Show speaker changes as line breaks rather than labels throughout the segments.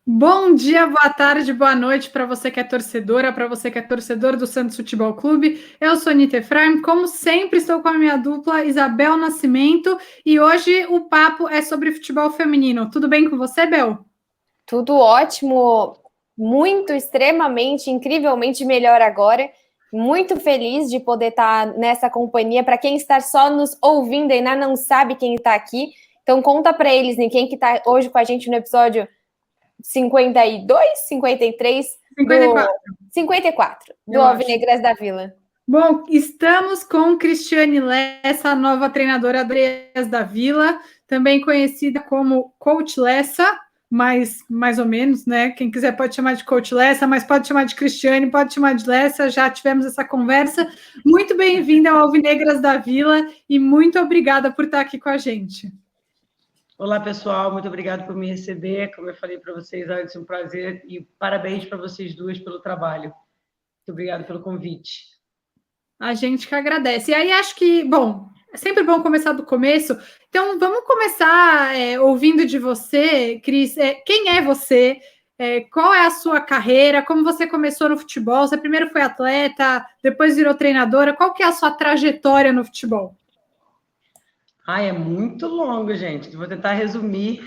Bom dia, boa tarde, boa noite para você que é torcedora, para você que é torcedor do Santos Futebol Clube. Eu sou Nita Efraim, como sempre estou com a minha dupla Isabel Nascimento e hoje o papo é sobre futebol feminino. Tudo bem com você, Bel?
Tudo ótimo, muito, extremamente, incrivelmente melhor agora. Muito feliz de poder estar nessa companhia. Para quem está só nos ouvindo e ainda não sabe quem está aqui, então conta para eles, né, quem que está hoje com a gente no episódio 52, 53 do
54.
54 do
Eu acho.
Alvinegras da Vila.
Bom, estamos com Cristiane Lessa, a nova treinadora da Vila, também conhecida como Coach Lessa, mais ou menos, né? Quem quiser pode chamar de Coach Lessa, mas pode chamar de Cristiane, pode chamar de Lessa, já tivemos essa conversa. Muito bem-vinda ao Alvinegras da Vila e muito obrigada por estar aqui com a gente.
Olá, pessoal, muito obrigado por me receber. Como eu falei para vocês antes, um prazer e parabéns para vocês duas pelo trabalho. Muito obrigado pelo convite.
A gente que agradece. E aí acho que, bom, é sempre bom começar do começo. Então vamos começar ouvindo de você, Cris. Quem é você? Qual é a sua carreira? Como você começou no futebol? Você primeiro foi atleta, depois virou treinadora. Qual que é a sua trajetória no futebol?
É muito longo, gente. Vou tentar resumir.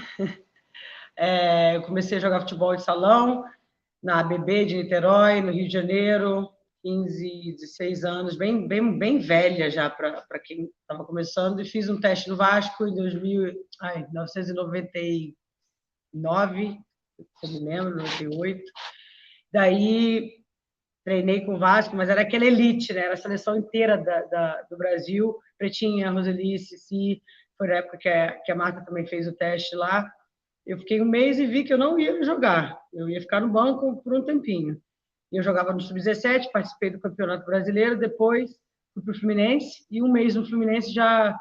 Eu comecei a jogar futebol de salão na ABB de Niterói, no Rio de Janeiro, 15, 16 anos, bem velha já para quem estava começando, e fiz um teste no Vasco em 1999, se eu me lembro, 98. Daí treinei com o Vasco, mas era aquela elite, né? Era a seleção inteira do Brasil, Pretinha, Roseli, Cici, foi na época que a Marta também fez o teste lá. Eu fiquei um mês e vi que eu não ia jogar, eu ia ficar no banco por um tempinho. Eu jogava no Sub-17, participei do Campeonato Brasileiro, depois fui para o Fluminense, e um mês no Fluminense já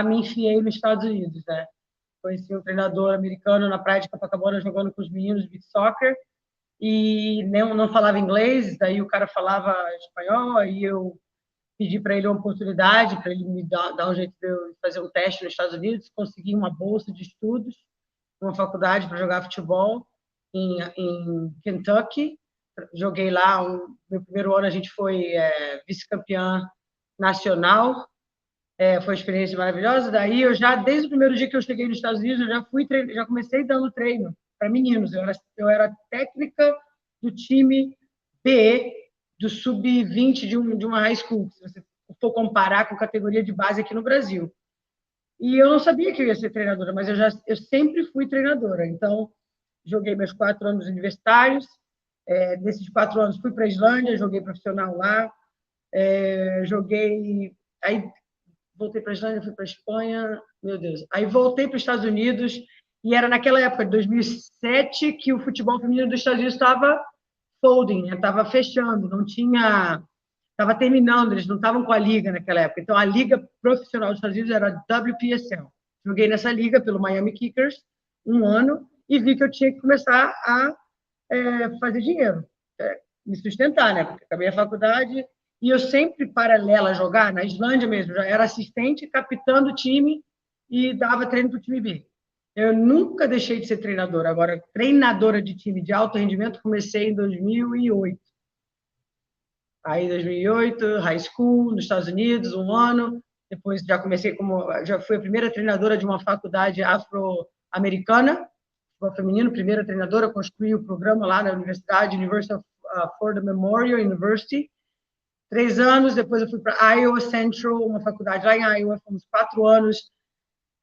me enfiei nos Estados Unidos, né? Conheci um treinador americano na praia de Copacabana jogando com os meninos de beach soccer, e não falava inglês, daí o cara falava espanhol, aí eu pedi para ele uma oportunidade, para ele me dar um jeito de eu fazer um teste nos Estados Unidos, consegui uma bolsa de estudos, uma faculdade para jogar futebol em Kentucky, joguei lá, meu primeiro ano a gente foi vice-campeã nacional, foi uma experiência maravilhosa. Daí eu já, desde o primeiro dia que eu cheguei nos Estados Unidos, eu já comecei dando treino para meninos. Eu era técnica do time B do sub-20 de uma high school, se você for comparar com categoria de base aqui no Brasil. E eu não sabia que eu ia ser treinadora, mas eu sempre fui treinadora. Então, joguei meus 4 anos universitários. Desses 4 anos, fui para a Islândia, joguei profissional lá. Joguei. Aí voltei para a Islândia, fui para a Espanha, meu Deus. Aí voltei para os Estados Unidos, e era naquela época, de 2007, que o futebol feminino dos Estados Unidos estava folding, estava fechando, não tinha. Estava terminando, eles não estavam com a liga naquela época. Então, a liga profissional dos Estados Unidos era a WPSL. Joguei nessa liga pelo Miami Kickers um ano e vi que eu tinha que começar a fazer dinheiro, me sustentar, né? Porque acabei a faculdade e eu sempre, paralela a jogar, na Islândia mesmo, já era assistente, capitã do time e dava treino para o time B. Eu nunca deixei de ser treinadora. Agora, treinadora de time de alto rendimento, comecei em 2008. Aí, em 2008, high school, nos Estados Unidos, um ano. Depois já fui a primeira treinadora de uma faculdade afro-americana, feminino, primeira treinadora, construí o programa lá na University of Florida Memorial University. 3 anos, depois eu fui para Iowa Central, uma faculdade lá em Iowa, fomos 4 anos.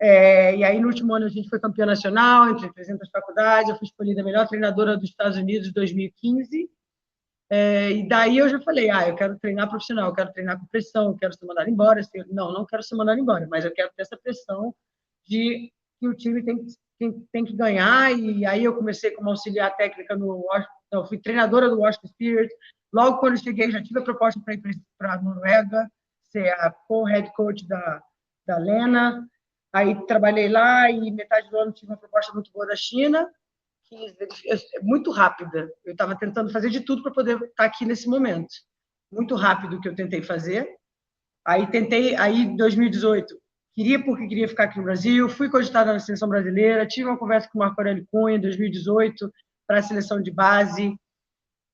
E aí, no último ano, a gente foi campeã nacional, entre 300 faculdades. Eu fui escolhida a melhor treinadora dos Estados Unidos em 2015. E daí eu já falei, eu quero treinar profissional, eu quero treinar com pressão, eu quero ser mandado embora. Não quero ser mandado embora, mas eu quero ter essa pressão de que o time tem que ganhar. E aí eu comecei como auxiliar técnica eu fui treinadora do Washington Spirit. Logo quando eu cheguei, já tive a proposta para ir para a Noruega, ser a co-head coach da Lena. Aí trabalhei lá e metade do ano tive uma proposta muito boa da China, muito rápida. Eu estava tentando fazer de tudo para poder estar aqui nesse momento. Muito rápido que eu tentei fazer. Aí em 2018, porque queria ficar aqui no Brasil, fui cogitada na seleção brasileira, tive uma conversa com o Marco Aurélio Cunha em 2018, para a seleção de base.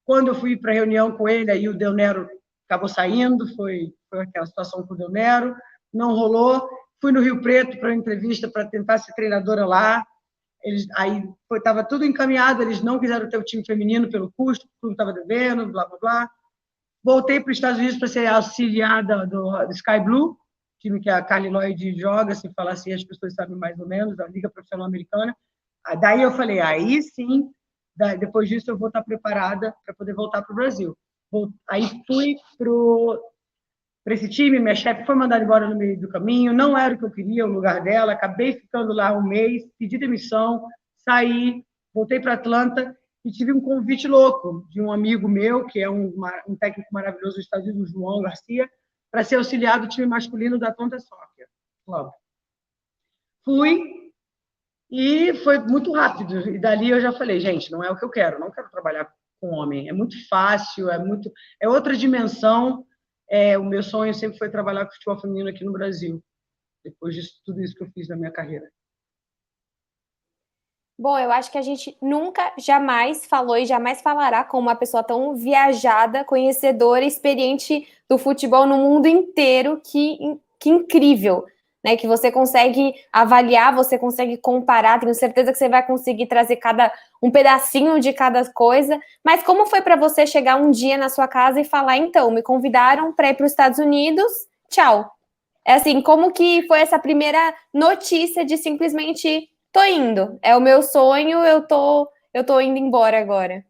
Quando eu fui para a reunião com ele, aí o Del Nero acabou saindo, foi aquela situação com o Del Nero, não rolou. Fui no Rio Preto para uma entrevista para tentar ser treinadora lá. Aí estava tudo encaminhado, eles não quiseram ter o time feminino pelo custo, o clube estava devendo, blá, blá, blá. Voltei para os Estados Unidos para ser auxiliada do Sky Blue, time que a Carly Lloyd joga, se falar assim, as pessoas sabem mais ou menos, da Liga Profissional Americana. Daí eu falei, aí sim, depois disso eu vou estar preparada para poder voltar para o Brasil. Aí fui para esse time, minha chefe foi mandada embora no meio do caminho, não era o que eu queria, o lugar dela, acabei ficando lá um mês, pedi demissão, saí, voltei para Atlanta e tive um convite louco de um amigo meu, que é um técnico maravilhoso dos Estados Unidos, o João Garcia, para ser auxiliar do time masculino da Atlanta Soccer Club. Fui e foi muito rápido, e dali eu já falei, gente, não é o que eu quero, não quero trabalhar com homem, é muito fácil, é outra dimensão. O meu sonho sempre foi trabalhar com futebol feminino aqui no Brasil, depois de tudo isso que eu fiz na minha carreira.
Bom, eu acho que a gente nunca, jamais falou e jamais falará com uma pessoa tão viajada, conhecedora, experiente do futebol no mundo inteiro, que incrível, né? Que você consegue avaliar, você consegue comparar, tenho certeza que você vai conseguir trazer um pedacinho de cada coisa. Mas como foi para você chegar um dia na sua casa e falar, então, me convidaram para ir para os Estados Unidos, tchau. É assim, como que foi essa primeira notícia de simplesmente tô indo, é o meu sonho, eu tô indo embora agora?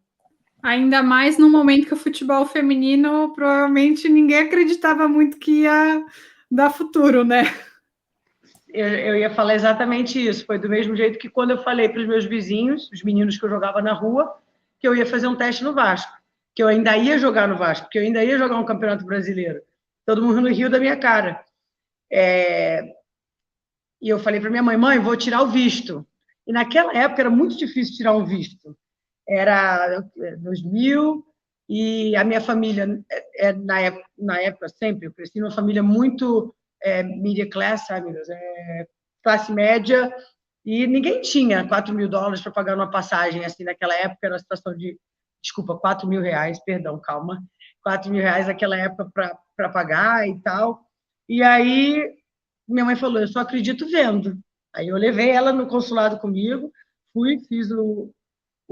Ainda mais no momento que o futebol feminino provavelmente ninguém acreditava muito que ia dar futuro, né?
Eu ia falar exatamente isso. Foi do mesmo jeito que quando eu falei para os meus vizinhos, os meninos que eu jogava na rua, que eu ia fazer um teste no Vasco, que eu ainda ia jogar no Vasco, que eu ainda ia jogar um campeonato brasileiro. Todo mundo no Rio da minha cara. E eu falei para minha mãe, vou tirar o visto. E naquela época era muito difícil tirar um visto. Era 2000 e a minha família, na época sempre, eu cresci numa família muito media class, sabe? Classe média, e ninguém tinha $4.000 para pagar uma passagem, assim, naquela época era uma situação de, desculpa, R$4.000, perdão, calma, R$4.000 naquela época para pagar e tal. E aí minha mãe falou, eu só acredito vendo. Aí eu levei ela no consulado comigo, fiz o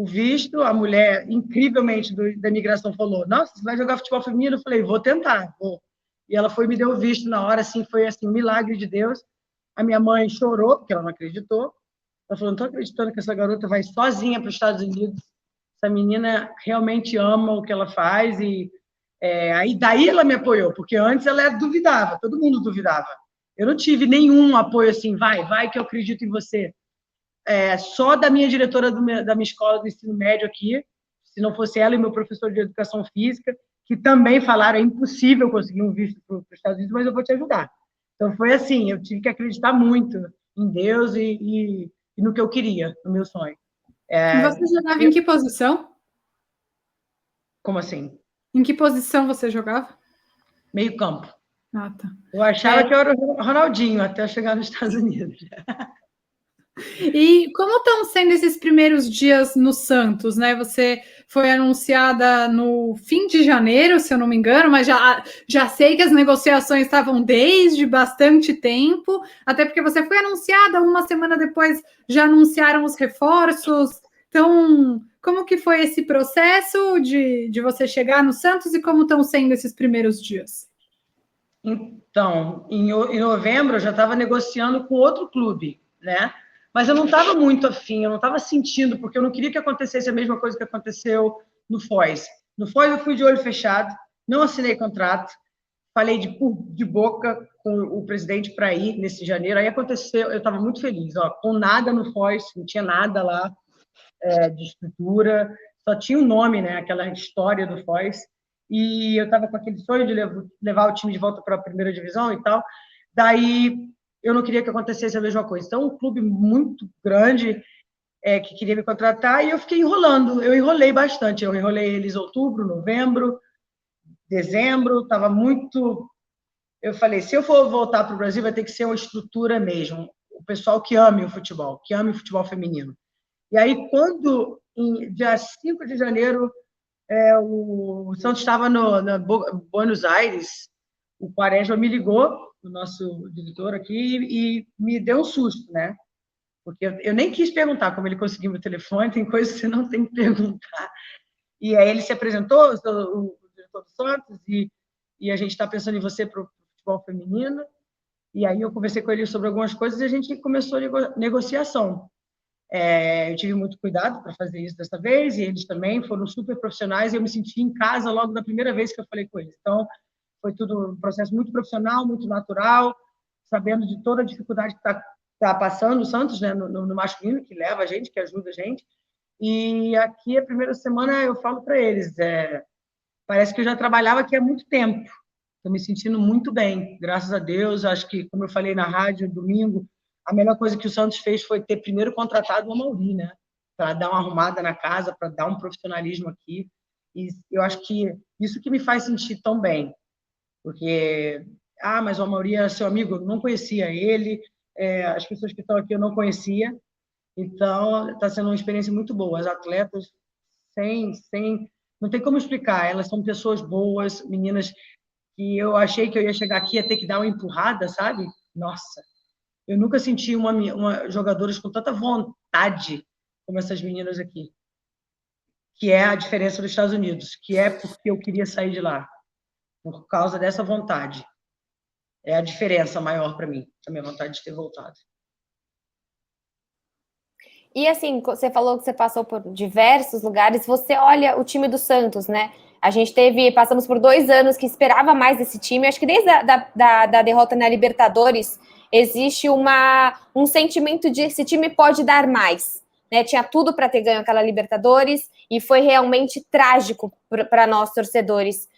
visto, a mulher, incrivelmente, da imigração falou, nossa, você vai jogar futebol feminino? Eu falei, vou tentar, vou. E ela foi e me deu o visto na hora, assim, foi assim, um milagre de Deus. A minha mãe chorou, porque ela não acreditou. Ela falou, não estou acreditando que essa garota vai sozinha para os Estados Unidos. Essa menina realmente ama o que ela faz. E aí daí ela me apoiou, porque antes ela duvidava, todo mundo duvidava. Eu não tive nenhum apoio assim, vai que eu acredito em você. Só da minha diretora da minha escola do ensino médio aqui, se não fosse ela e meu professor de educação física, que também falaram, é impossível conseguir um visto para os Estados Unidos, mas eu vou te ajudar. Então, foi assim, eu tive que acreditar muito em Deus e no que eu queria, no meu sonho.
Você jogava em que posição?
Como assim?
Em que posição você jogava?
Meio campo.
Ah, tá.
Eu achava que eu era o Ronaldinho, até eu chegar nos Estados Unidos.
E como estão sendo esses primeiros dias no Santos, né? Você foi anunciada no fim de janeiro, se eu não me engano, mas já sei que as negociações estavam desde bastante tempo, até porque você foi anunciada, uma semana depois já anunciaram os reforços. Então, como que foi esse processo de você chegar no Santos e como estão sendo esses primeiros dias?
Então, em novembro eu já estava negociando com outro clube, né? Mas eu não estava muito afim, eu não estava sentindo, porque eu não queria que acontecesse a mesma coisa que aconteceu no Foz. No Foz eu fui de olho fechado, não assinei contrato, falei de boca com o presidente para ir nesse janeiro. Aí aconteceu, eu estava muito feliz, com nada no Foz, não tinha nada lá de estrutura, só tinha o nome, né? Aquela história do Foz. E eu estava com aquele sonho de levar o time de volta para a primeira divisão e tal. Daí eu não queria que acontecesse a mesma coisa. Então, um clube muito grande que queria me contratar e eu fiquei enrolando. Eu enrolei bastante. Eu enrolei eles em outubro, novembro, dezembro. Estava muito... Eu falei, se eu for voltar para o Brasil, vai ter que ser uma estrutura mesmo. O pessoal que ame o futebol feminino. E aí, quando, dia 5 de janeiro, o Santos estava na Buenos Aires, o Quaresma me ligou, o nosso diretor aqui, e me deu um susto, né? Porque eu nem quis perguntar como ele conseguiu meu telefone, tem coisas que você não tem que perguntar. E aí ele se apresentou, o diretor do Santos, e a gente está pensando em você para o futebol feminino. E aí eu conversei com ele sobre algumas coisas e a gente começou a negociação. Eu tive muito cuidado para fazer isso dessa vez, e eles também foram super profissionais, e eu me senti em casa logo da primeira vez que eu falei com eles. Então, foi tudo um processo muito profissional, muito natural, sabendo de toda a dificuldade que está passando o Santos, né, no masculino, que leva a gente, que ajuda a gente. E aqui, a primeira semana, eu falo para eles, parece que eu já trabalhava aqui há muito tempo. Estou me sentindo muito bem, graças a Deus. Acho que, como eu falei na rádio, domingo, a melhor coisa que o Santos fez foi ter primeiro contratado o Amaury, né? Para dar uma arrumada na casa, para dar um profissionalismo aqui. E eu acho que isso que me faz sentir tão bem. Porque, mas o Amaury é seu amigo, eu não conhecia ele, as pessoas que estão aqui eu não conhecia. Então, está sendo uma experiência muito boa. As atletas, não tem como explicar, elas são pessoas boas, meninas que eu achei que eu ia chegar aqui e ia ter que dar uma empurrada, sabe? Nossa, eu nunca senti uma jogadoras com tanta vontade como essas meninas aqui, que é a diferença dos Estados Unidos, que é porque eu queria sair de lá, por causa dessa vontade. É a diferença maior para mim, a minha vontade de ter voltado.
E assim, você falou que você passou por diversos lugares, você olha o time do Santos, né? A gente passamos por 2 anos que esperava mais desse time, acho que desde da derrota na Libertadores, existe um sentimento de esse time pode dar mais, né? Tinha tudo para ter ganho aquela Libertadores e foi realmente trágico para nós torcedores.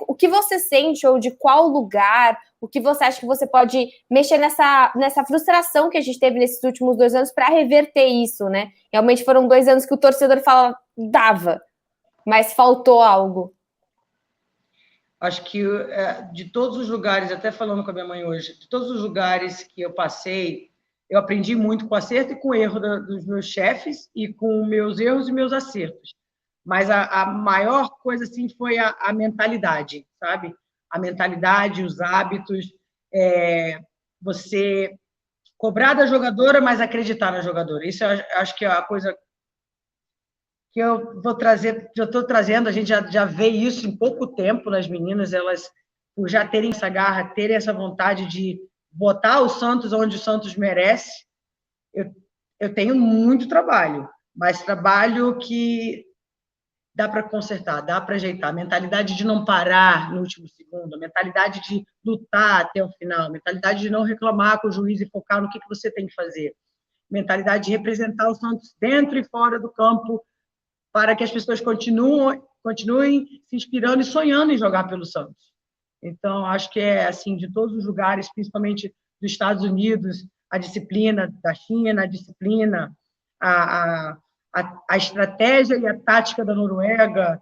O que você sente, ou de qual lugar, o que você acha que você pode mexer nessa frustração que a gente teve nesses últimos 2 anos para reverter isso, né? Realmente foram 2 anos que o torcedor dava, mas faltou algo.
Acho que de todos os lugares, até falando com a minha mãe hoje, de todos os lugares que eu passei, eu aprendi muito com o acerto e com o erro dos meus chefes e com meus erros e meus acertos. Mas a maior coisa assim foi a mentalidade, sabe? A mentalidade, os hábitos, você cobrar da jogadora, mas acreditar na jogadora. Isso eu acho que é a coisa que eu vou trazer, já estou trazendo, a gente já vê isso em pouco tempo nas meninas, elas, por já terem essa garra, terem essa vontade de botar o Santos onde o Santos merece. Eu tenho muito trabalho, mas trabalho que dá para consertar, dá para ajeitar. A mentalidade de não parar no último segundo, a mentalidade de lutar até o final, a mentalidade de não reclamar com o juiz e focar no que você tem que fazer, a mentalidade de representar o Santos dentro e fora do campo, para que as pessoas continuem se inspirando e sonhando em jogar pelo Santos. Então, acho que assim, de todos os lugares, principalmente dos Estados Unidos, a disciplina da China, a disciplina, a estratégia e a tática da Noruega,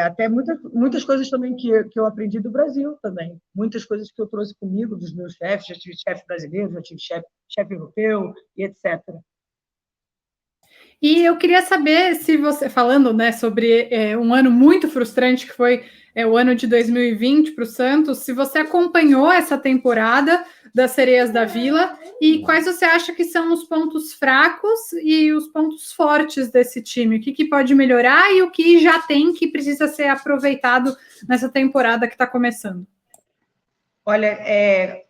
até muitas coisas também que eu aprendi do Brasil também, muitas coisas que eu trouxe comigo dos meus chefes, já tive chefe brasileiro, já tive chefe europeu e etc.
E eu queria saber se você, falando, né, sobre um ano muito frustrante que foi o ano de 2020 para o Santos, se você acompanhou essa temporada das Sereias da Vila e quais você acha que são os pontos fracos e os pontos fortes desse time? O que pode melhorar e o que já tem que precisa ser aproveitado nessa temporada que está começando?
Olha, é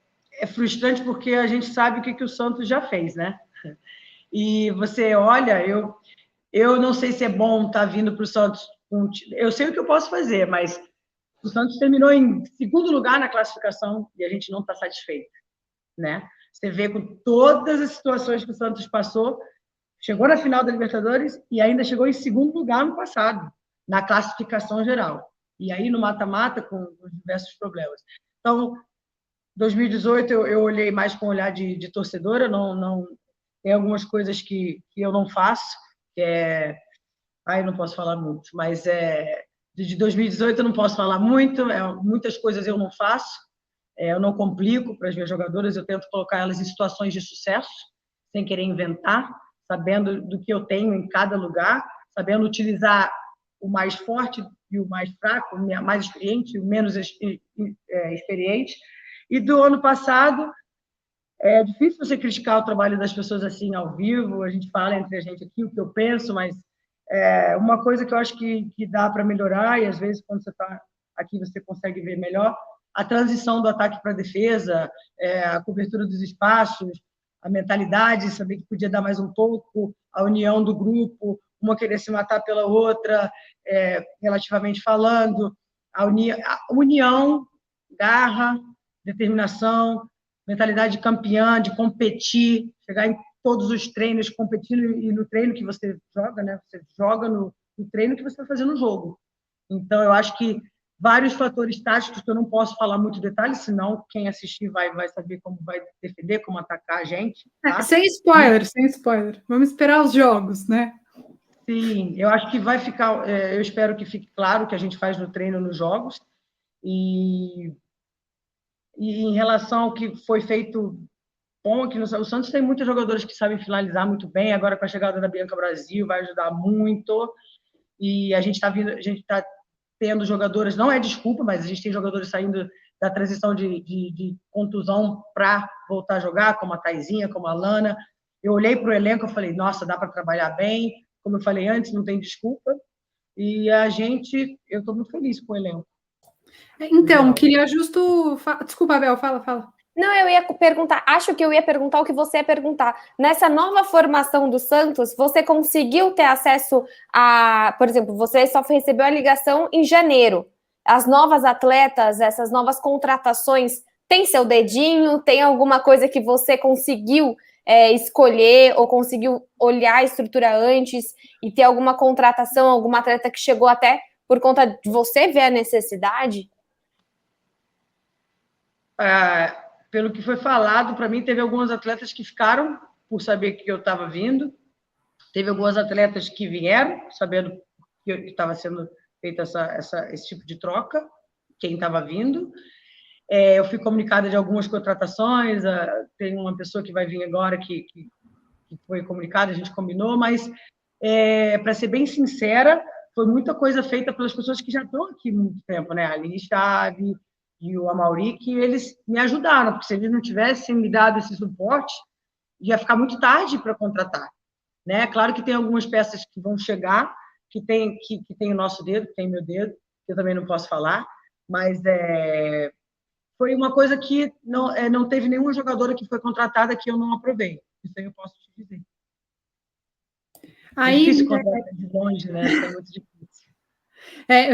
frustrante porque a gente sabe o que o Santos já fez, né? E você olha, eu não sei se é bom estar vindo para o Santos. Eu sei o que eu posso fazer, mas o Santos terminou em segundo lugar na classificação e a gente não está satisfeito, né? Você vê com todas as situações que o Santos passou, chegou na final da Libertadores e ainda chegou em segundo lugar no passado, na classificação geral. E aí no mata-mata com diversos problemas. Então, 2018 eu olhei mais com um olhar de torcedora, não tem algumas coisas que eu não faço, que eu não posso falar muito, mas de 2018 eu não posso falar muito, muitas coisas eu não faço, eu não complico para as minhas jogadoras, eu tento colocar elas em situações de sucesso, sem querer inventar, sabendo do que eu tenho em cada lugar, sabendo utilizar o mais forte e o mais fraco, o mais experiente e o menos experiente. E do ano passado, é difícil você criticar o trabalho das pessoas assim ao vivo, a gente fala entre a gente aqui o que eu penso, mas uma coisa que eu acho que dá para melhorar, e às vezes quando você está aqui você consegue ver melhor, a transição do ataque para a defesa, a cobertura dos espaços, a mentalidade, saber que podia dar mais um pouco, a união do grupo, uma querer se matar pela outra, relativamente falando, a união, garra, determinação, mentalidade de campeã, de competir, chegar em todos os treinos, competindo e no treino que você joga, né? Você joga no treino que você vai fazer no jogo. Então, eu acho que vários fatores táticos que eu não posso falar muito detalhes, senão quem assistir vai saber como vai defender, como atacar a gente. Tá?
Sem spoiler, sem spoiler. Vamos esperar os jogos, né?
Sim, eu acho que vai ficar, eu espero que fique claro o que a gente faz no treino nos jogos. E em relação ao que foi feito bom aqui no Santos, tem muitos jogadores que sabem finalizar muito bem. Agora, com a chegada da Bianca Brasil, vai ajudar muito. E a gente está tendo jogadoras, não é desculpa, mas a gente tem jogadores saindo da transição de contusão para voltar a jogar, como a Taizinha, como a Lana. Eu olhei para o elenco e falei, nossa, dá para trabalhar bem. Como eu falei antes, não tem desculpa. E eu estou muito feliz com o elenco.
Então, queria justo... Desculpa, Abel, fala.
Não, eu ia perguntar, acho que eu ia perguntar o que você ia perguntar. Nessa nova formação do Santos, você conseguiu ter acesso a, por exemplo, você só recebeu a ligação em janeiro. As novas atletas, essas novas contratações, tem seu dedinho? Tem alguma coisa que você conseguiu escolher ou conseguiu olhar a estrutura antes e ter alguma contratação, alguma atleta que chegou até por conta de você ver a necessidade?
Pelo que foi falado, para mim, teve alguns atletas que ficaram por saber que eu estava vindo. Teve alguns atletas que vieram, sabendo que estava sendo feita esse tipo de troca, quem estava vindo. Eu fui comunicada de algumas contratações, tem uma pessoa que vai vir agora que foi comunicada, a gente combinou, mas, para ser bem sincera, foi muita coisa feita pelas pessoas que já estão aqui há muito tempo, né? A Liz Chave e o Amauri, que eles me ajudaram, porque se eles não tivessem me dado esse suporte, ia ficar muito tarde para contratar. Né? Claro que tem algumas peças que vão chegar, que tem o nosso dedo, que tem meu dedo, que eu também não posso falar, mas foi uma coisa que não teve nenhuma jogadora que foi contratada que eu não aprovei. Isso aí eu posso te dizer. É difícil contratar de longe, né? É muito difícil.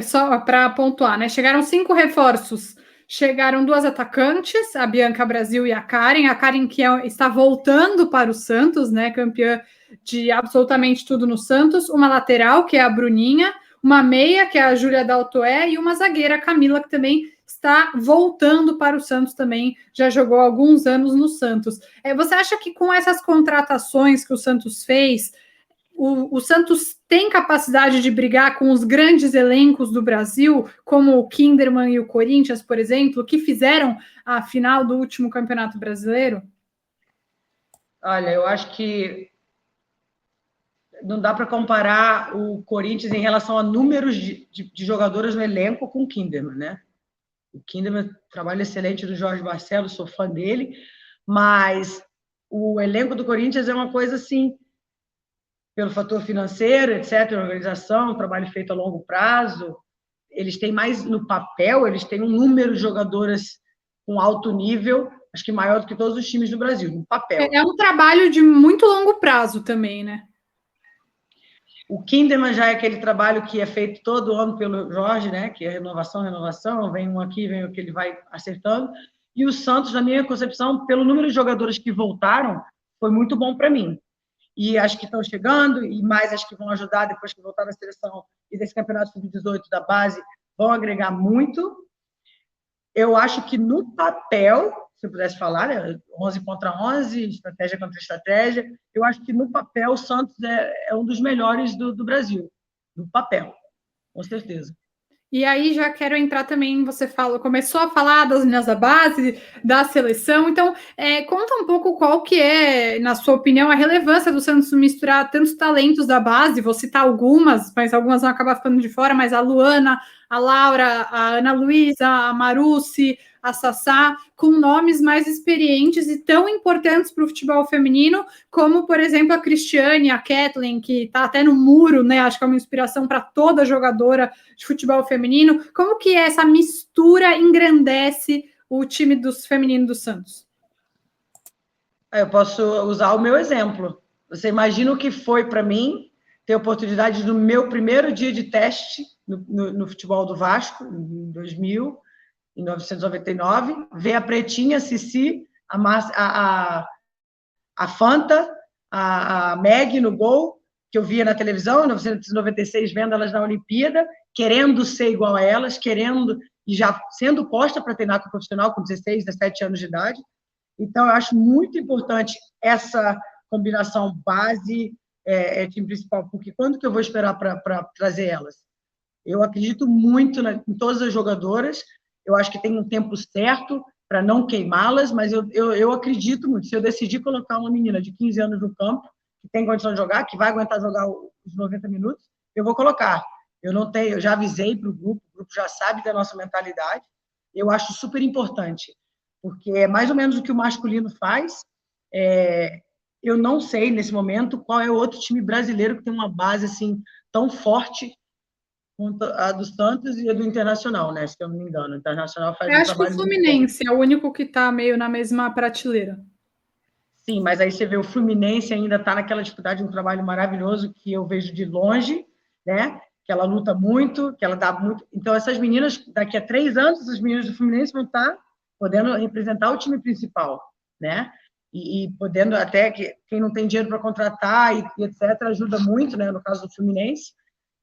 Só para pontuar, né? Chegaram 5 reforços. Chegaram 2 atacantes, a Bianca Brasil e a Karen que está voltando para o Santos, né? Campeã de absolutamente tudo no Santos. Uma lateral, que é a Bruninha, uma meia, que é a Júlia Daltoé, e uma zagueira, a Camila, que também está voltando para o Santos também, já jogou há alguns anos no Santos. Você acha que com essas contratações que o Santos fez, o Santos tem capacidade de brigar com os grandes elencos do Brasil, como o Kinderman e o Corinthians, por exemplo, que fizeram a final do último Campeonato Brasileiro?
Olha, eu acho que não dá para comparar o Corinthians em relação a números de jogadoras no elenco com o Kinderman, né? O Kinderman, trabalho excelente do Jorge Barcelos, sou fã dele, mas o elenco do Corinthians é uma coisa assim, pelo fator financeiro, etc., organização, trabalho feito a longo prazo, eles têm mais no papel, eles têm um número de jogadoras com alto nível, acho que maior do que todos os times do Brasil, no papel.
É um trabalho de muito longo prazo também, né?
O Kinderman já é aquele trabalho que é feito todo ano pelo Jorge, né? Que é renovação, vem um aqui, vem o que ele vai acertando. E o Santos, na minha concepção, pelo número de jogadores que voltaram, foi muito bom para mim. E acho que estão chegando, e mais acho que vão ajudar depois que voltar na seleção e desse campeonato sub-18 da base, vão agregar muito. Eu acho que no papel, se eu pudesse falar, né, 11 contra 11, estratégia contra estratégia, eu acho que no papel o Santos é um dos melhores do Brasil, no papel, com certeza.
E aí já quero entrar também, você começou a falar das meninas da base, da seleção, então conta um pouco qual que é, na sua opinião, a relevância do Santos misturar tantos talentos da base, vou citar algumas, mas algumas vão acabar ficando de fora, mas a Luana, a Laura, a Ana Luísa, a Marucci, a Sassá, com nomes mais experientes e tão importantes para o futebol feminino, como, por exemplo, a Cristiane, a Kathleen, que está até no muro, né? Acho que é uma inspiração para toda jogadora de futebol feminino. Como que essa mistura engrandece o time dos femininos do Santos?
Eu posso usar o meu exemplo. Você imagina o que foi para mim ter a oportunidade no meu primeiro dia de teste no futebol do Vasco, em 1999, ver a Pretinha, a Cici, a Fanta, a Meg no gol, que eu via na televisão, em 1996, vendo elas na Olimpíada, querendo ser igual a elas, querendo, e já sendo posta para treinar com o profissional com 16, 17 anos de idade. Então, eu acho muito importante essa combinação base time principal, porque quando que eu vou esperar para trazer elas? Eu acredito muito em todas as jogadoras, eu acho que tem um tempo certo para não queimá-las, mas eu acredito muito. Se eu decidir colocar uma menina de 15 anos no campo, que tem condição de jogar, que vai aguentar jogar os 90 minutos, eu vou colocar. Eu já avisei para o grupo já sabe da nossa mentalidade, eu acho super importante, porque é mais ou menos o que o masculino faz. Eu não sei, nesse momento, qual é o outro time brasileiro que tem uma base assim tão forte quanto a do Santos e a do Internacional, né? Se eu não me engano. O Internacional faz um trabalho.
Eu acho que o Fluminense é o único que está meio na mesma prateleira.
Sim, mas aí você vê o Fluminense ainda está naquela dificuldade, um trabalho maravilhoso que eu vejo de longe, né? Que ela luta muito, que ela dá muito. Então, essas meninas, daqui a 3 anos, essas meninas do Fluminense vão estar podendo representar o time principal, né? E podendo até, quem não tem dinheiro para contratar e etc., ajuda muito, né? No caso do Fluminense.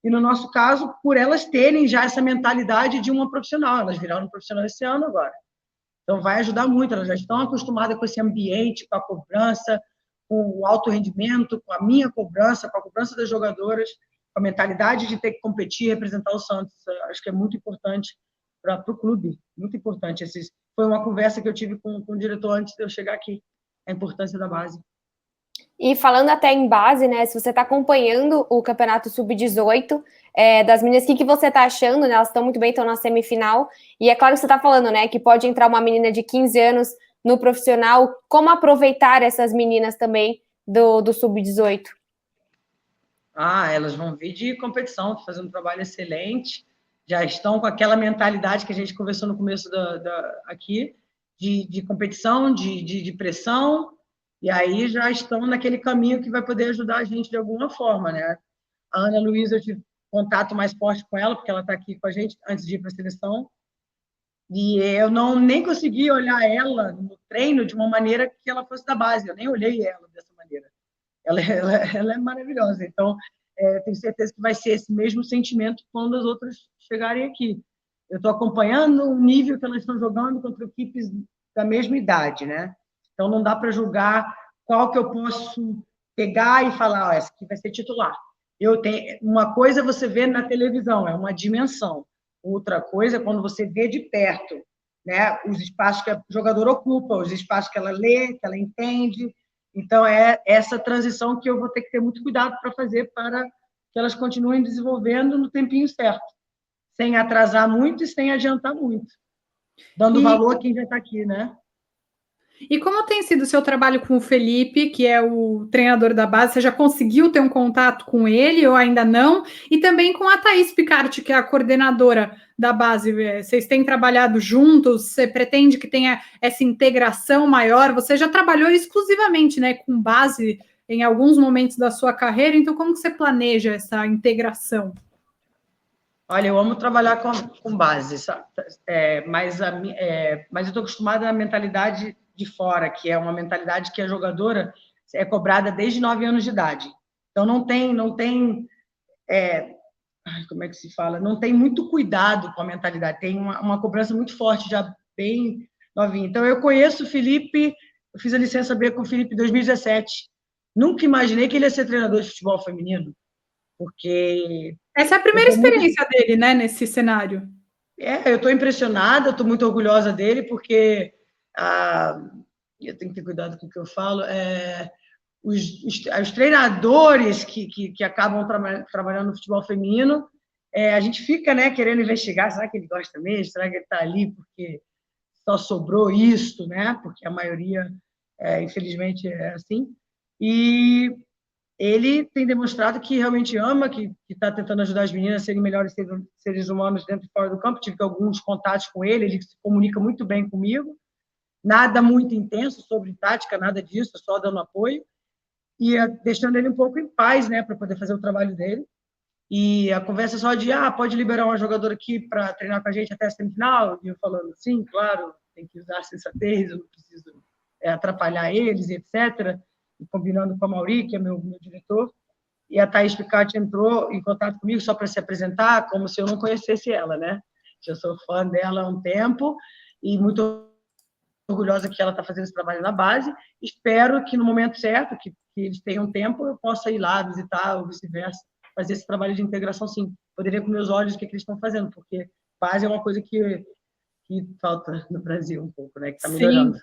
E no nosso caso, por elas terem já essa mentalidade de uma profissional, elas viraram profissional esse ano agora. Então, vai ajudar muito, elas já estão acostumadas com esse ambiente, com a cobrança, com o alto rendimento, com a minha cobrança, com a cobrança das jogadoras, com a mentalidade de ter que competir e representar o Santos. Acho que é muito importante para o clube, muito importante. Foi uma conversa que eu tive com o diretor antes de eu chegar aqui, a importância da base.
E falando até em base, né, se você está acompanhando o Campeonato Sub-18, das meninas, o que você está achando, né, elas estão muito bem, estão na semifinal, e é claro que você está falando, né, que pode entrar uma menina de 15 anos no profissional, como aproveitar essas meninas também do Sub-18?
Elas vão vir de competição, fazendo um trabalho excelente, já estão com aquela mentalidade que a gente conversou no começo aqui, de competição, de pressão, e aí já estão naquele caminho que vai poder ajudar a gente de alguma forma, né? A Ana Luísa, eu tive contato mais forte com ela, porque ela está aqui com a gente antes de ir para a seleção, e eu nem consegui olhar ela no treino de uma maneira que ela fosse da base, eu nem olhei ela dessa maneira. Ela é maravilhosa, então tenho certeza que vai ser esse mesmo sentimento quando as outras chegarem aqui. Eu estou acompanhando o nível que elas estão jogando contra equipes da mesma idade, né? Então, não dá para julgar qual que eu posso pegar e falar, essa aqui vai ser titular. Uma coisa você vê na televisão, é uma dimensão. Outra coisa é quando você vê de perto, né? Os espaços que a jogadora ocupa, os espaços que ela lê, que ela entende. Então, é essa transição que eu vou ter que ter muito cuidado para fazer para que elas continuem desenvolvendo no tempinho certo, sem atrasar muito e sem adiantar muito, dando valor a quem já está aqui, né?
E como tem sido o seu trabalho com o Felipe, que é o treinador da base? Você já conseguiu ter um contato com ele ou ainda não? E também com a Thaís Picard, que é a coordenadora da base. Vocês têm trabalhado juntos? Você pretende que tenha essa integração maior? Você já trabalhou exclusivamente, né, com base em alguns momentos da sua carreira, então como que você planeja essa integração?
Olha, eu amo trabalhar com base, mas eu estou acostumada à mentalidade de fora, que é uma mentalidade que a jogadora é cobrada desde 9 anos de idade. Então, não tem como é que se fala? Não tem muito cuidado com a mentalidade, tem uma cobrança muito forte, já bem novinha. Então, eu conheço o Felipe, eu fiz a licença B com o Felipe em 2017. Nunca imaginei que ele ia ser treinador de futebol feminino. porque...
Essa é a primeira experiência dele, né, nesse cenário.
Eu estou impressionada, estou muito orgulhosa dele, porque eu tenho que ter cuidado com o que eu falo, os treinadores que acabam trabalhando no futebol feminino, a gente fica, né, querendo investigar, será que ele gosta mesmo? Será que ele está ali porque só sobrou isso, né? Porque a maioria, infelizmente, é assim. E ele tem demonstrado que realmente ama, que está tentando ajudar as meninas a serem melhores seres humanos dentro e fora do campo. Tive alguns contatos com ele se comunica muito bem comigo. Nada muito intenso sobre tática, nada disso, só dando apoio. E deixando ele um pouco em paz, né, para poder fazer o trabalho dele. E a conversa só de, pode liberar uma jogadora aqui para treinar com a gente até a semifinal? E eu falando, sim, claro, tem que usar a sensatez, eu não preciso atrapalhar eles, etc. E combinando com a Mauri, que é meu diretor. E a Thaís Picatti entrou em contato comigo só para se apresentar, como se eu não conhecesse ela, né? Eu sou fã dela há um tempo e muito orgulhosa que ela está fazendo esse trabalho na base. Espero que no momento certo, que eles tenham tempo, eu possa ir lá visitar ou vice-versa, fazer esse trabalho de integração, sim. Poder ver com meus olhos o que eles estão fazendo, porque base é uma coisa que falta no Brasil um pouco, né? Que está melhorando.
Sim.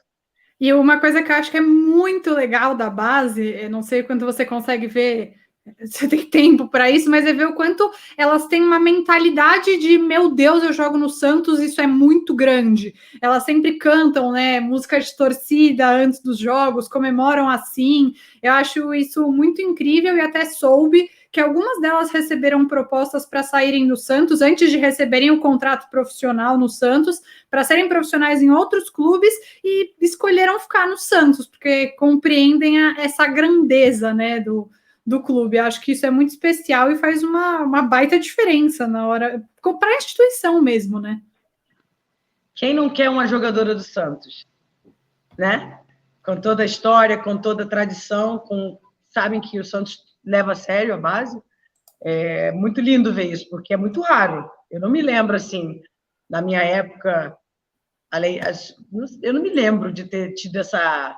E uma coisa que eu acho que é muito legal da base, eu não sei quanto você consegue ver, você tem tempo para isso, mas é ver o quanto elas têm uma mentalidade de, meu Deus, eu jogo no Santos, isso é muito grande. Elas sempre cantam, né, música de torcida antes dos jogos, comemoram assim. Eu acho isso muito incrível e até soube que algumas delas receberam propostas para saírem do Santos antes de receberem o contrato profissional no Santos, para serem profissionais em outros clubes e escolheram ficar no Santos, porque compreendem essa grandeza, né, do clube. Acho que isso é muito especial e faz uma baita diferença na hora, para a instituição mesmo, né?
Quem não quer uma jogadora do Santos, né? Com toda a história, com toda a tradição, sabem que o Santos leva a sério a base. É muito lindo ver isso, porque é muito raro. Eu não me lembro, assim, na minha época, eu não me lembro de ter tido essa...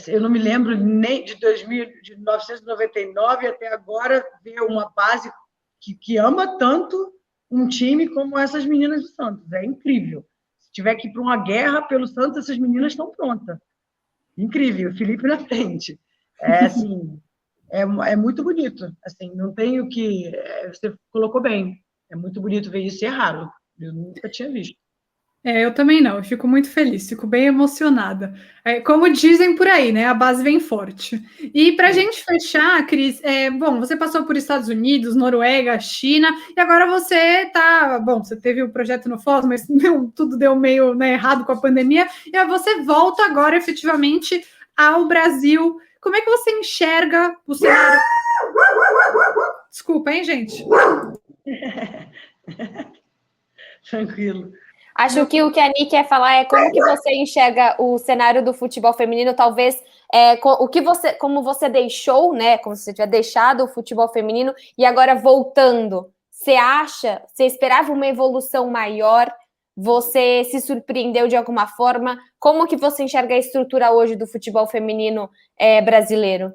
Eu não me lembro nem de 1999 até agora ver uma base que ama tanto um time como essas meninas do Santos. É incrível. Se tiver que ir para uma guerra pelo Santos, essas meninas estão prontas. Incrível. O Felipe na frente. Assim, é muito bonito. Assim, não tenho que... Você colocou bem. É muito bonito ver isso e é raro. Eu nunca tinha visto.
Eu também não, eu fico muito feliz, fico bem emocionada. Como dizem por aí, né? A base vem forte. E para a gente fechar, Cris, bom, você passou por Estados Unidos, Noruega, China, e agora você você teve o projeto no Foz, mas tudo deu meio, né, errado com a pandemia, e aí você volta agora efetivamente ao Brasil. Como é que você enxerga o cenário? Desculpa, hein, gente?
Tranquilo.
Acho que o que a Ni quer falar é como que você enxerga o cenário do futebol feminino, talvez como você deixou, né? Como se você tivesse deixado o futebol feminino e agora voltando. Você esperava uma evolução maior? Você se surpreendeu de alguma forma? Como que você enxerga a estrutura hoje do futebol feminino brasileiro?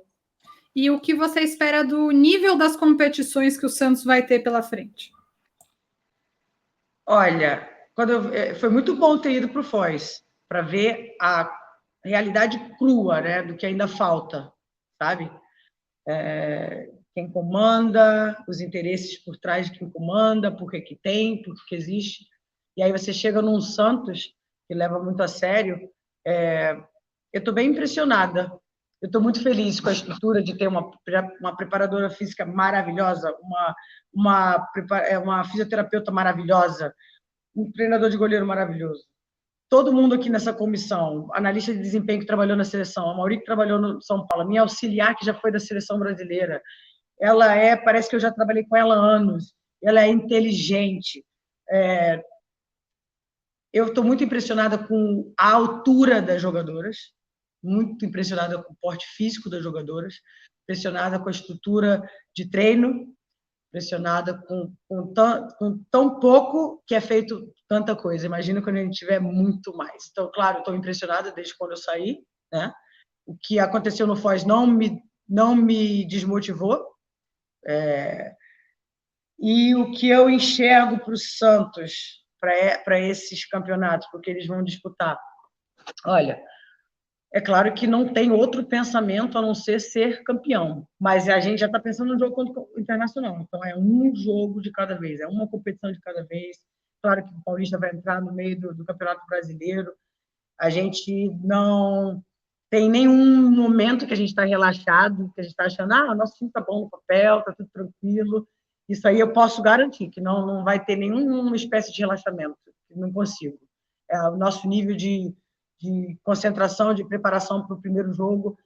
E o que você espera do nível das competições que o Santos vai ter pela frente?
Olha, foi muito bom ter ido para o Foz, para ver a realidade crua, né, do que ainda falta, sabe? Quem comanda, os interesses por trás de quem comanda, por que tem, por que existe. E aí você chega num Santos, que leva muito a sério. Eu estou bem impressionada. Eu estou muito feliz com a estrutura de ter uma preparadora física maravilhosa, uma fisioterapeuta maravilhosa, um treinador de goleiro maravilhoso. Todo mundo aqui nessa comissão, analista de desempenho que trabalhou na seleção, a Mauri que trabalhou no São Paulo, a minha auxiliar que já foi da seleção brasileira, parece que eu já trabalhei com ela há anos, ela é inteligente. Eu estou muito impressionada com a altura das jogadoras, muito impressionada com o porte físico das jogadoras, impressionada com a estrutura de treino, impressionada com tão pouco que é feito tanta coisa. Imagina quando a gente tiver muito mais. Então, claro, estou impressionada desde quando eu saí, né? O que aconteceu no Foz não me desmotivou. E o que eu enxergo para o Santos, para esses campeonatos, porque eles vão disputar. Olha, é claro que não tem outro pensamento a não ser campeão, mas a gente já está pensando no jogo contra o Internacional. Então, é um jogo de cada vez, é uma competição de cada vez. Claro que o Paulista vai entrar no meio do Campeonato Brasileiro. A gente não tem nenhum momento que a gente está relaxado, que a gente está achando, nosso time está bom no papel, está tudo tranquilo. Isso aí eu posso garantir, que não vai ter nenhuma espécie de relaxamento, não consigo. O nosso nível de concentração, de preparação para o primeiro jogo,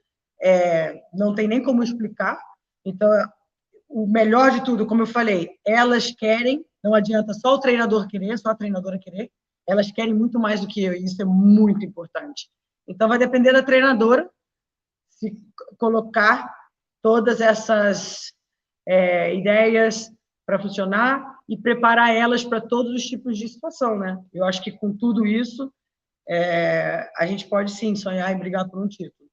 não tem nem como explicar. Então, o melhor de tudo, como eu falei, elas querem, não adianta só o treinador querer, só a treinadora querer, elas querem muito mais do que eu, e isso é muito importante. Então, vai depender da treinadora se colocar todas essas ideias para funcionar e preparar elas para todos os tipos de situação, né? Eu acho que com tudo isso, a gente pode sim sonhar em brigar por um título.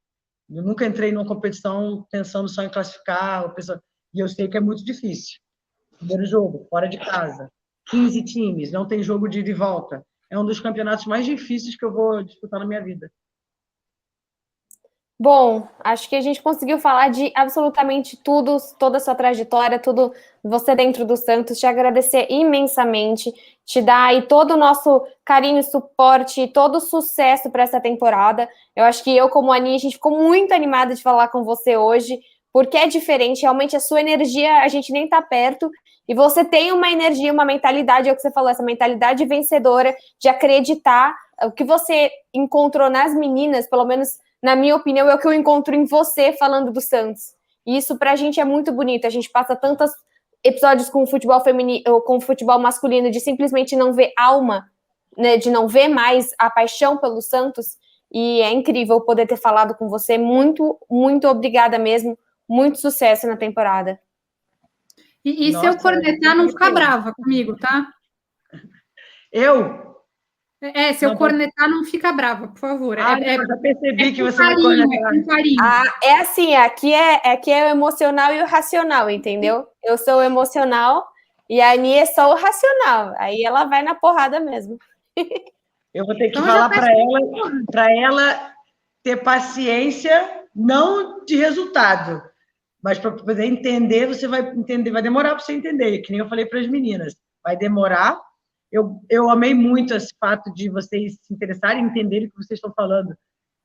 Eu nunca entrei numa competição pensando só em classificar, e eu sei que é muito difícil. Primeiro jogo, fora de casa, 15 times, não tem jogo de ida e volta. É um dos campeonatos mais difíceis que eu vou disputar na minha vida.
Bom, acho que a gente conseguiu falar de absolutamente tudo, toda a sua trajetória, tudo você dentro do Santos. Te agradecer imensamente, te dar aí todo o nosso carinho, suporte, todo o sucesso para essa temporada. Eu acho que eu, como Aninha, a gente ficou muito animada de falar com você hoje, porque é diferente, realmente a sua energia, a gente nem tá perto, e você tem uma energia, uma mentalidade, é o que você falou, essa mentalidade vencedora, de acreditar. O que você encontrou nas meninas, pelo menos na minha opinião, é o que eu encontro em você falando do Santos. E isso pra gente é muito bonito. A gente passa tantos episódios com o futebol feminino, ou com o futebol masculino, de simplesmente não ver alma, né, de não ver mais a paixão pelo Santos. E é incrível poder ter falado com você. Muito, muito obrigada mesmo. Muito sucesso na temporada.
E se eu cornetar, não fica brava comigo, tá?
Eu?
Se eu cornetar, não fica brava, por favor.
Eu já percebi que você vai cornetar.
Com carinho.
É assim, aqui é o emocional e o racional, entendeu? Eu sou o emocional e a Aninha é só o racional. Aí ela vai na porrada mesmo.
Eu vou ter que falar para ela ter paciência, não de resultado, mas para poder entender, você vai entender, vai demorar para você entender, que nem eu falei para as meninas, vai demorar. Eu amei muito esse fato de vocês se interessarem e entenderem o que vocês estão falando.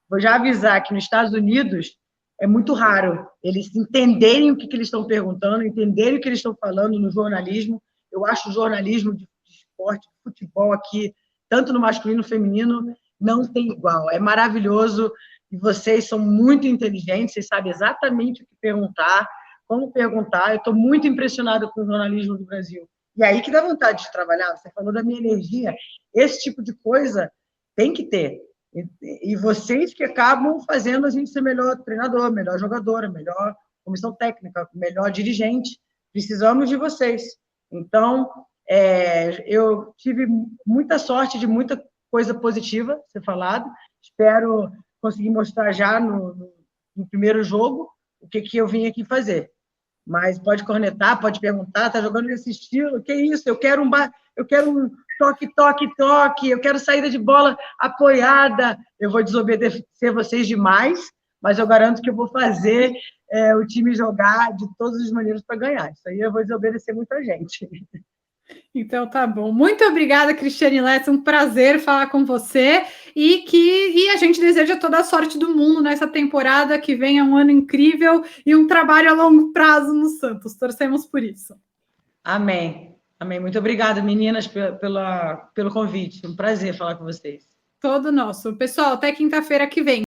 Vou já avisar que nos Estados Unidos é muito raro eles entenderem o que eles estão perguntando, entenderem o que eles estão falando no jornalismo. Eu acho o jornalismo de esporte, de futebol aqui, tanto no masculino no feminino, não tem igual. É maravilhoso e vocês são muito inteligentes, vocês sabem exatamente o que perguntar, como perguntar. Eu estou muito impressionada com o jornalismo do Brasil. E aí que dá vontade de trabalhar. Você falou da minha energia. Esse tipo de coisa tem que ter. E vocês que acabam fazendo a gente ser melhor treinador, melhor jogadora, melhor comissão técnica, melhor dirigente. Precisamos de vocês. Então, eu tive muita sorte de muita coisa positiva ser falado. Espero conseguir mostrar já no primeiro jogo o que eu vim aqui fazer. Mas pode cornetar, pode perguntar, tá jogando nesse estilo, que isso? Eu quero um toque, toque, toque, eu quero saída de bola apoiada. Eu vou desobedecer vocês demais, mas eu garanto que eu vou fazer o time jogar de todas as maneiras para ganhar. Isso aí eu vou desobedecer muita gente.
Então tá bom. Muito obrigada, Cristiane Lessa. Um prazer falar com você e a gente deseja toda a sorte do mundo nessa temporada, que venha um ano incrível e um trabalho a longo prazo no Santos. Torcemos por isso.
Amém. Amém. Muito obrigada, meninas, pelo convite. Um prazer falar com vocês.
Todo nosso. Pessoal, até quinta-feira que vem.